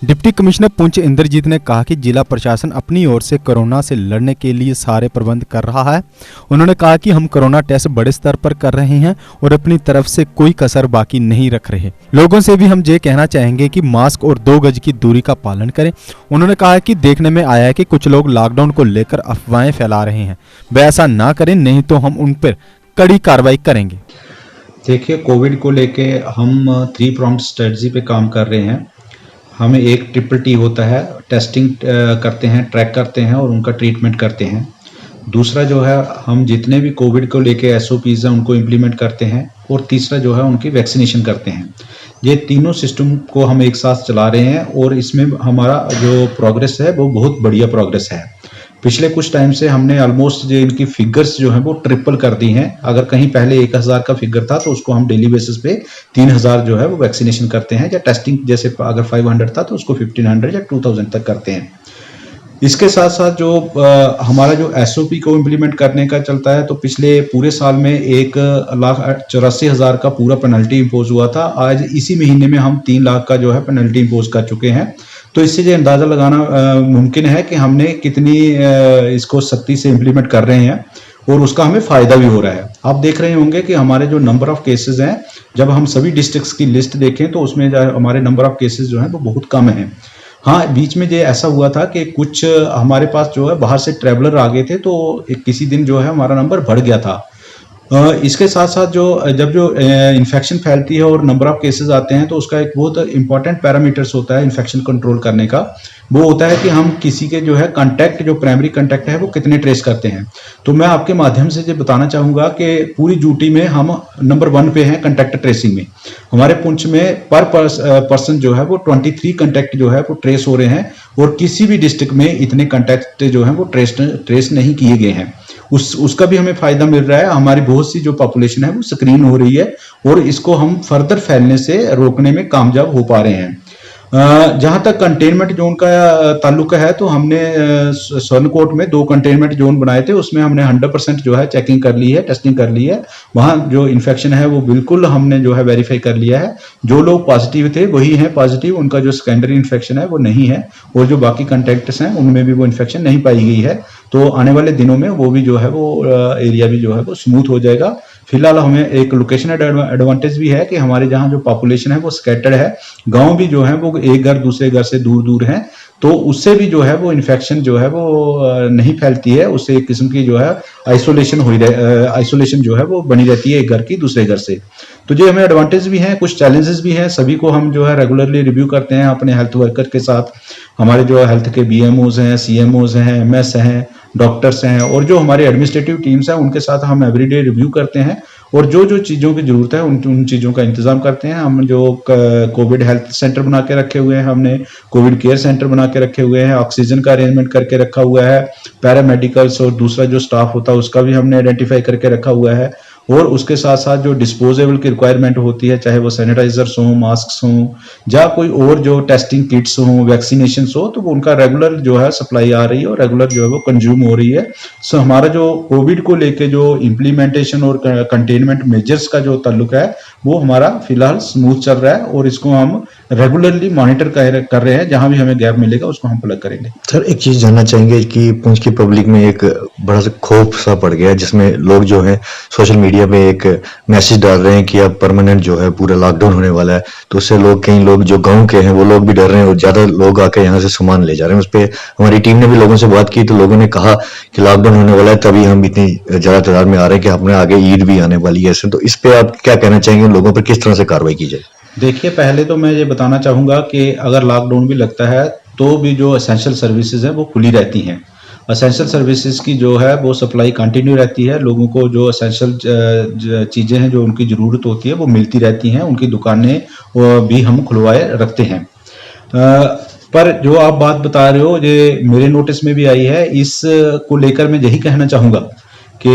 Deputy commissioner Poonch Indrajit ने कहा कि जिला प्रशासन अपनी ओर से कोरोना से लड़ने के लिए सारे प्रबंध कर रहा है। उन्होंने कहा कि हम कोरोना टेस्ट बड़े स्तर पर कर रहे हैं और अपनी तरफ से कोई कसर बाकी नहीं रख रहे। लोगों से भी हम ये कहना चाहेंगे कि मास्क और 2 गज की दूरी का पालन करें। उन्होंने कहा कि देखने में आया है कि कुछ लोग लॉकडाउन को लेकर अफवाहें फैला रहे हैं, वे ऐसा ना करें, नहीं तो हम उन पर कड़ी कार्रवाई करेंगे। देखिए, कोविड को लेके हम 3 प्रॉम्प्ट स्ट्रेटजी पे काम कर रहे हैं। हमें एक TTT होता है, टेस्टिंग करते हैं, ट्रैक करते हैं और उनका ट्रीटमेंट करते हैं। दूसरा जो है, हम जितने भी कोविड को लेके SOPs हैं उनको इम्प्लीमेंट करते हैं और तीसरा जो है उनकी वैक्सीनेशन करते हैं। ये तीनों सिस्टम को हम एक साथ चला रहे हैं और इसमें हमारा जो प्रोग्रेस है वो बहुत बढ़िया प्रोग्रेस है। पिछले कुछ टाइम से हमने ऑलमोस्ट जो इनकी फिगर्स जो है वो ट्रिपल कर दी हैं। अगर कहीं पहले 1000 का फिगर था तो उसको हम डेली बेसिस पे 3000 जो है वो वैक्सीनेशन करते हैं, या टेस्टिंग जैसे अगर 500 था तो उसको 1500 या 2000 तक करते हैं। इसके साथ साथ जो हमारा जो SOP को इम्प्लीमेंट करने का चलता है, तो पिछले पूरे साल में 1,84,000 का पूरा पेनल्टी इम्पोज हुआ था। आज इसी महीने में हम 3 लाख का जो है पेनल्टी इम्पोज कर चुके हैं। तो इससे ये अंदाजा लगाना मुमकिन है कि हमने कितनी इसको सख्ती से इम्प्लीमेंट कर रहे हैं और उसका हमें फायदा भी हो रहा है। आप देख रहे होंगे कि हमारे जो नंबर ऑफ केसेस हैं, जब हम सभी डिस्ट्रिक्ट्स की लिस्ट देखें तो उसमें हमारे नंबर ऑफ केसेस जो हैं वो बहुत कम हैं। हाँ, बीच में ये ऐसा हुआ था कि कुछ हमारे पास जो है बाहर से ट्रैवलर आ गए थे, तो किसी दिन जो है हमारा नंबर बढ़ गया था। इसके साथ साथ जब इन्फेक्शन फैलती है और नंबर ऑफ केसेस आते हैं, तो उसका एक बहुत इंपॉर्टेंट पैरामीटर्स होता है इन्फेक्शन कंट्रोल करने का। वो होता है कि हम किसी के जो है कांटेक्ट, जो प्राइमरी कांटेक्ट है, वो कितने ट्रेस करते हैं। तो मैं आपके माध्यम से ये बताना चाहूँगा कि पूरी ड्यूटी में हम नंबर 1 पे हैं कांटेक्ट ट्रेसिंग में। हमारे पुंछ में पर पर्सन जो है वो 23 कांटेक्ट जो है वो ट्रेस हो रहे हैं और किसी भी डिस्ट्रिक्ट में इतने कांटेक्ट जो है वो ट्रेस नहीं किए गए हैं। उसका भी हमें फायदा मिल रहा है। हमारी बहुत सी जो पॉपुलेशन है वो स्क्रीन हो रही है और इसको हम फर्दर फैलने से रोकने में कामयाब हो पा रहे हैं। जहां तक कंटेनमेंट जोन का ताल्लुक है, तो हमने स्वर्णकोट में 2 कंटेनमेंट जोन बनाए थे। उसमें हमने 100% जो है चेकिंग कर ली है, टेस्टिंग कर ली है। वहां जो इन्फेक्शन है वो बिल्कुल हमने जो है वेरीफाई कर लिया है। जो लोग पॉजिटिव थे वही हैं पॉजिटिव, उनका जो सेकेंडरी इन्फेक्शन है वो नहीं है और जो बाकी कंटेक्ट्स हैं उनमें भी वो इन्फेक्शन नहीं पाई गई है। तो आने वाले दिनों में वो भी जो है वो एरिया भी जो है वो स्मूथ हो जाएगा। फिलहाल हमें एक लोकेशन एडवांटेज भी है कि हमारे जहाँ जो पॉपुलेशन है वो स्कैटर्ड है। गांव भी जो है वो एक घर दूसरे घर से दूर दूर हैं, तो उससे भी जो है वो इन्फेक्शन जो है वो नहीं फैलती है। उससे एक किस्म की जो है आइसोलेशन जो है वो बनी रहती है एक घर की दूसरे घर से। तो जो हमें एडवांटेज भी हैं, कुछ चैलेंजेस भी हैं। सभी को हम जो है रेगुलरली रिव्यू करते हैं अपने हेल्थ वर्कर के साथ। हमारे जो हेल्थ के BMOs हैं, CMOs हैं, MS हैं, डॉक्टर्स हैं और जो हमारी एडमिनिस्ट्रेटिव टीम्स हैं, उनके साथ हम एवरीडे रिव्यू करते हैं और जो चीज़ों की ज़रूरत है उन चीज़ों का इंतज़ाम करते हैं। हम जो कोविड हेल्थ सेंटर बना के रखे हुए हैं, हमने कोविड केयर सेंटर बना के रखे हुए हैं, ऑक्सीजन का अरेंजमेंट करके रखा हुआ है, पैरामेडिकल्स और दूसरा जो स्टाफ होता है उसका भी हमने आइडेंटिफाई करके रखा हुआ है। और उसके साथ साथ जो डिस्पोजेबल की रिक्वायरमेंट होती है, चाहे वो सैनिटाइजर्स हों, मास्क हों, या कोई और जो टेस्टिंग किट्स हों, वैक्सीनेशन हो, तो वो उनका रेगुलर जो है सप्लाई आ रही है और रेगुलर जो है वो कंज्यूम हो रही है। सो हमारा जो कोविड को लेके जो इम्प्लीमेंटेशन और कंटेनमेंट मेजर्स का जो ताल्लुक है वो हमारा फिलहाल स्मूथ चल रहा है और इसको हम रेगुलरली मॉनिटर कर रहे हैं। जहां भी हमें गैप मिलेगा उसको हम प्लग करेंगे। सर, एक चीज जानना चाहेंगे कि पुंछ की पब्लिक में एक बड़ा सा खौफ सा पड़ गया है, जिसमें लोग जो है सोशल मीडिया पे एक मैसेज डाल रहे हैं कि अब परमानेंट जो है पूरा लॉकडाउन होने वाला है। तो उससे कई लोग जो गांव के हैं वो लोग भी डर रहे हैं और ज्यादा लोग आके यहाँ से सामान ले जा रहे हैं। उस पर हमारी टीम ने भी लोगों से बात की, तो लोगों ने कहा कि लॉकडाउन होने वाला है, तभी हम इतनी ज्यादा तादाद में आ रहे हैं कि अपने आगे ईद भी आने वाली है। तो इस पे आप क्या कहना चाहेंगे, लोगों पर किस तरह से कार्रवाई की जाए? देखिए, पहले तो मैं ये बताना चाहूँगा कि अगर लॉकडाउन भी लगता है तो भी जो एसेंशियल सर्विसेज हैं वो खुली रहती हैं। एसेंशियल सर्विसेज की जो है वो सप्लाई कंटिन्यू रहती है। लोगों को जो एसेंशियल चीज़ें हैं जो उनकी ज़रूरत होती है वो मिलती रहती हैं। उनकी दुकानें भी हम खुलवाए रखते हैं। पर जो आप बात बता रहे हो ये मेरे नोटिस में भी आई है। इस को लेकर मैं यही कहना चाहूँगा कि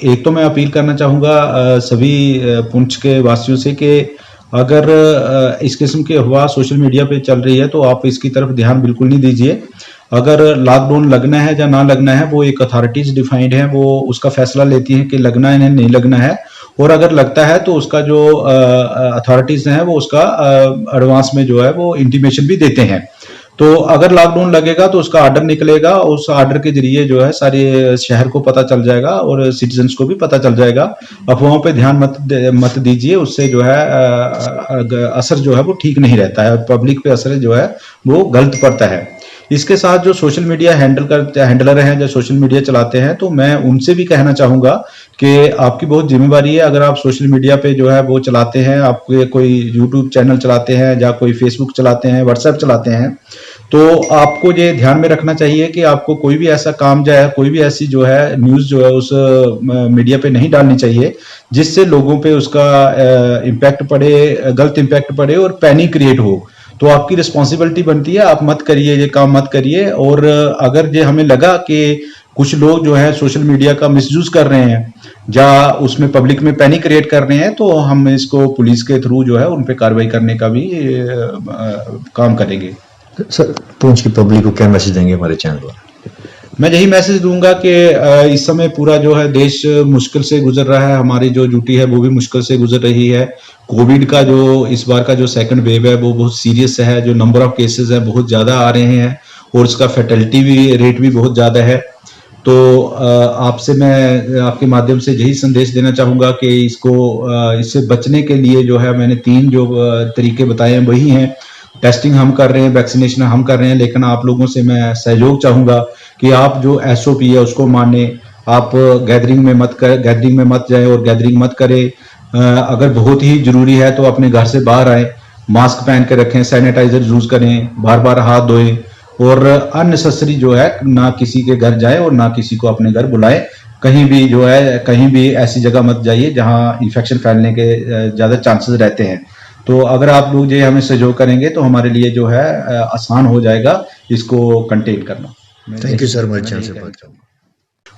एक तो मैं अपील करना चाहूँगा सभी पुंछ के वासियों से कि अगर इस किस्म की अफवाह सोशल मीडिया पे चल रही है तो आप इसकी तरफ ध्यान बिल्कुल नहीं दीजिए। अगर लॉकडाउन लगना है या ना लगना है वो एक अथॉरिटीज डिफाइंड है, वो उसका फैसला लेती है कि लगना है या नहीं लगना है। और अगर लगता है तो उसका जो अथॉरिटीज हैं वो उसका एडवांस में जो है वो इंटीमेशन भी देते हैं। तो अगर लॉकडाउन लगेगा तो उसका ऑर्डर निकलेगा, उस ऑर्डर के जरिए जो है सारे शहर को पता चल जाएगा और सिटीजन्स को भी पता चल जाएगा। अफवाहों पे ध्यान मत दीजिए, उससे जो है असर जो है वो ठीक नहीं रहता है, पब्लिक पे असर जो है वो गलत पड़ता है। इसके साथ जो सोशल मीडिया हैंडलर हैं, जो सोशल मीडिया चलाते हैं, तो मैं उनसे भी कहना चाहूंगा कि आपकी बहुत जिम्मेवारी है। अगर आप सोशल मीडिया पे जो है वो चलाते हैं, आप कोई यूट्यूब चैनल चलाते हैं या कोई फेसबुक चलाते हैं, व्हाट्सएप चलाते हैं, तो आपको ये ध्यान में रखना चाहिए कि आपको कोई भी ऐसा काम जो है, कोई भी ऐसी जो है न्यूज़ जो है उस मीडिया पे नहीं डालनी चाहिए जिससे लोगों पे उसका इम्पैक्ट पड़े, गलत इम्पैक्ट पड़े और पैनिक क्रिएट हो। तो आपकी रिस्पॉन्सिबिलिटी बनती है, आप मत करिए, ये काम मत करिए। और अगर ये हमें लगा कि कुछ लोग जो है सोशल मीडिया का मिसयूज कर रहे हैं या उसमें पब्लिक में पैनिक क्रिएट कर रहे हैं, तो हम इसको पुलिस के थ्रू जो है उन पे कार्रवाई करने का भी काम करेंगे। सर, पुंछ की पब्लिक को क्या मैसेज देंगे हमारे चैनल पर? मैं यही मैसेज दूंगा कि इस समय पूरा जो है देश मुश्किल से गुजर रहा है, हमारी जो ड्यूटी है वो भी मुश्किल से गुजर रही है। कोविड का जो इस बार का जो सेकंड वेव है वो बहुत सीरियस है, जो नंबर ऑफ केसेस है बहुत ज़्यादा आ रहे हैं और उसका फैटेलिटी भी रेट भी बहुत ज़्यादा है। तो आपसे मैं आपके माध्यम से यही संदेश देना चाहूँगा कि इससे बचने के लिए जो है मैंने 3 जो तरीके बताए हैं वही हैं। टेस्टिंग हम कर रहे हैं, वैक्सीनेशन हम कर रहे हैं, लेकिन आप लोगों से मैं सहयोग चाहूँगा कि आप जो SOP है उसको माने। आप गैदरिंग में मत जाएं और गैदरिंग मत करें। अगर बहुत ही जरूरी है तो अपने घर से बाहर आए, मास्क पहन के रखें, सैनिटाइजर यूज करें, बार बार हाथ धोएं और अननेसेसरी जो है ना किसी के घर जाए और ना किसी को अपने घर बुलाएं। कहीं भी जो है कहीं भी ऐसी जगह मत जाइए जहां इन्फेक्शन फैलने के ज्यादा चांसेस रहते हैं। तो अगर आप लोग जो हमें सहयोग करेंगे तो हमारे लिए जो है आसान हो जाएगा इसको कंटेन करना। थैंक यू सर, हमारे चैनल से बात करूँ।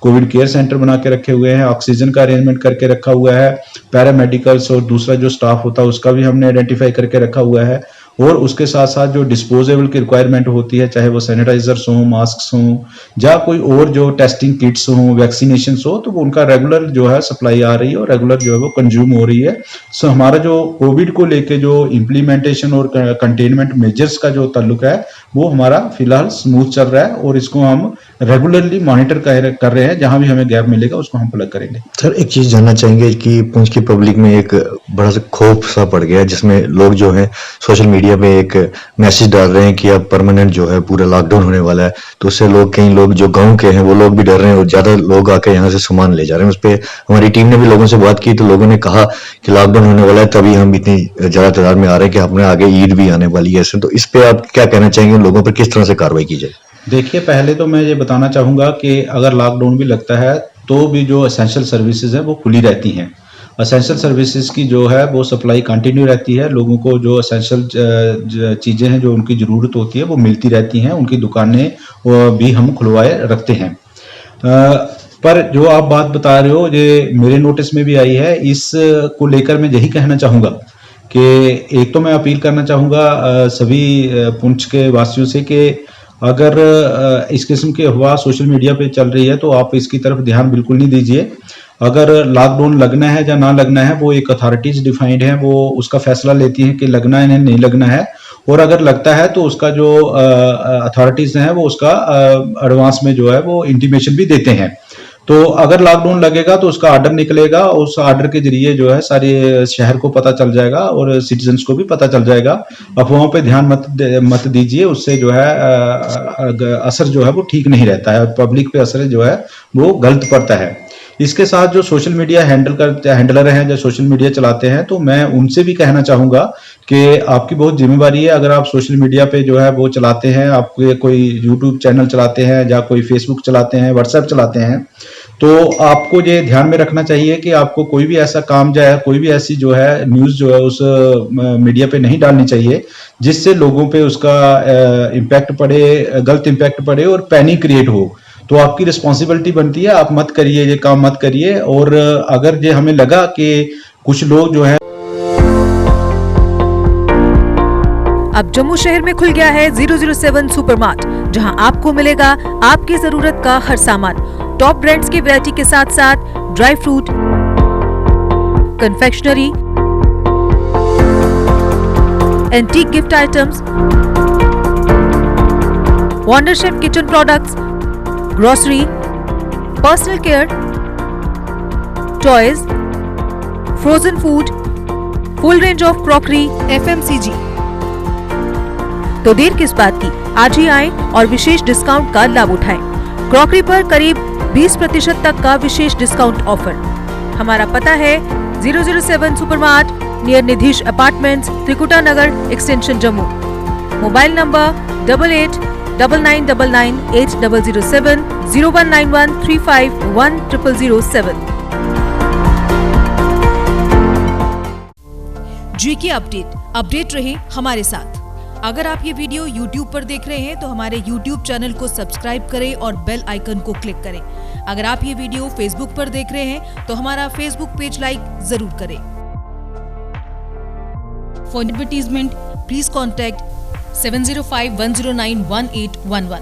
कोविड केयर सेंटर बना के रखे हुए हैं, ऑक्सीजन का अरेंजमेंट करके रखा हुआ है, पैरामेडिकल्स और दूसरा जो स्टाफ होता है उसका भी हमने आइडेंटिफाई करके रखा हुआ है। और उसके साथ साथ जो डिस्पोजेबल की रिक्वायरमेंट होती है, चाहे वो सैनिटाइजर्स हों, मास्क हों या कोई और जो टेस्टिंग किट्स हों, वैक्सीनेशन हो, तो वो उनका रेगुलर जो है सप्लाई आ रही है और रेगुलर जो है वो कंज्यूम हो रही है। सो हमारा जो कोविड को लेके जो इम्प्लीमेंटेशन और कंटेनमेंट मेजर्स का जो ताल्लुक है वो हमारा फिलहाल स्मूथ चल रहा है और इसको हम रेगुलरली मॉनिटर कर रहे हैं। जहां भी हमें गैप मिलेगा उसको हम प्लग करेंगे। सर, एक चीज जानना चाहेंगे कि पुंछ की पब्लिक में एक बड़ा सा खौफ सा पड़ गया है, जिसमें लोग जो हैं सोशल मीडिया में एक मैसेज डाल रहे हैं कि अब परमानेंट जो है पूरा लॉकडाउन होने वाला है। तो उससे कई लोग जो गांव के हैं वो लोग भी डर रहे हैं और ज्यादा लोग आके यहाँ से सामान ले जा रहे हैं। उस पर हमारी टीम ने भी लोगों से बात की तो लोगों ने कहा कि लॉकडाउन होने वाला है, तभी हम इतनी ज्यादा तादाद में आ रहे हैं कि अपने आगे ईद भी आने वाली है। तो इस पे आप क्या कहना चाहेंगे, लोगों पर किस तरह से कार्रवाई की जाए? देखिए, पहले तो मैं ये बताना चाहूँगा कि अगर लॉकडाउन भी लगता है तो भी जो एसेंशियल सर्विसेज हैं वो खुली रहती हैं। एसेंशियल सर्विसेज की जो है वो सप्लाई कंटिन्यू रहती है। लोगों को जो एसेंशियल चीज़ें हैं जो उनकी ज़रूरत होती है वो मिलती रहती हैं। उनकी दुकानें भी हम खुलवाए रखते हैं। पर जो आप बात बता रहे हो ये मेरे नोटिस में भी आई है। इस को लेकर मैं यही कहना चाहूँगा कि एक तो मैं अपील करना चाहूँगा सभी पुंछ के वासियों से कि अगर इस किस्म की अफवाह सोशल मीडिया पे चल रही है तो आप इसकी तरफ ध्यान बिल्कुल नहीं दीजिए। अगर लॉकडाउन लगना है या ना लगना है वो एक अथॉरिटीज डिफाइंड है, वो उसका फैसला लेती हैं कि लगना है या नहीं लगना है। और अगर लगता है तो उसका जो अथॉरिटीज हैं वो उसका एडवांस में जो है वो इंटीमेशन भी देते हैं। तो अगर लॉकडाउन लगेगा तो उसका ऑर्डर निकलेगा, उस ऑर्डर के जरिए जो है सारे शहर को पता चल जाएगा और सिटीजन्स को भी पता चल जाएगा। अफवाहों पे ध्यान मत दीजिए, उससे जो है असर जो है वो ठीक नहीं रहता है, पब्लिक पे असर जो है वो गलत पड़ता है। इसके साथ जो सोशल मीडिया हैंडलर हैं, जो सोशल मीडिया चलाते हैं, तो मैं उनसे भी कहना चाहूँगा कि आपकी बहुत जिम्मेवारी है। अगर आप सोशल मीडिया पे जो है वो चलाते हैं, आप कोई यूट्यूब चैनल चलाते हैं या कोई फेसबुक चलाते हैं, व्हाट्सएप चलाते हैं, तो आपको ये ध्यान में रखना चाहिए कि आपको कोई भी ऐसा काम जो है, कोई भी ऐसी जो है न्यूज़ जो है उस मीडिया पे नहीं डालनी चाहिए जिससे लोगों पे उसका इम्पैक्ट पड़े, गलत इम्पैक्ट पड़े और पैनिक क्रिएट हो। तो आपकी रिस्पॉन्सिबिलिटी बनती है, आप मत करिए, ये काम मत करिए। और अगर ये हमें लगा कि कुछ लोग जो है अब जम्मू शहर में खुल गया है 007 सुपरमार्ट, जहां आपको मिलेगा आपकी जरूरत का हर सामान। टॉप ब्रांड्स की वैरायटी के साथ साथ dry fruit, confectionery, antique gift items, Wonder Chef kitchen products, grocery, personal care, toys, frozen food, full range of crockery, FMCG। तो देर किस बात की, आज ही आएं और विशेष डिस्काउंट का लाभ उठाएं। क्रॉकरी पर करीब 20% तक का विशेष डिस्काउंट ऑफर। हमारा पता है 007 supermart near Nidhish apartments, Trikuta Nagar extension Jammu. Mobile number 8899998007 0191351007। GK update रहे हमारे साथ। अगर आप ये वीडियो YouTube पर देख रहे हैं तो हमारे YouTube चैनल को सब्सक्राइब करें और बेल आइकन को क्लिक करें। अगर आप ये वीडियो Facebook पर देख रहे हैं तो हमारा Facebook पेज लाइक जरूर करें। For advertisement please contact 7051091811।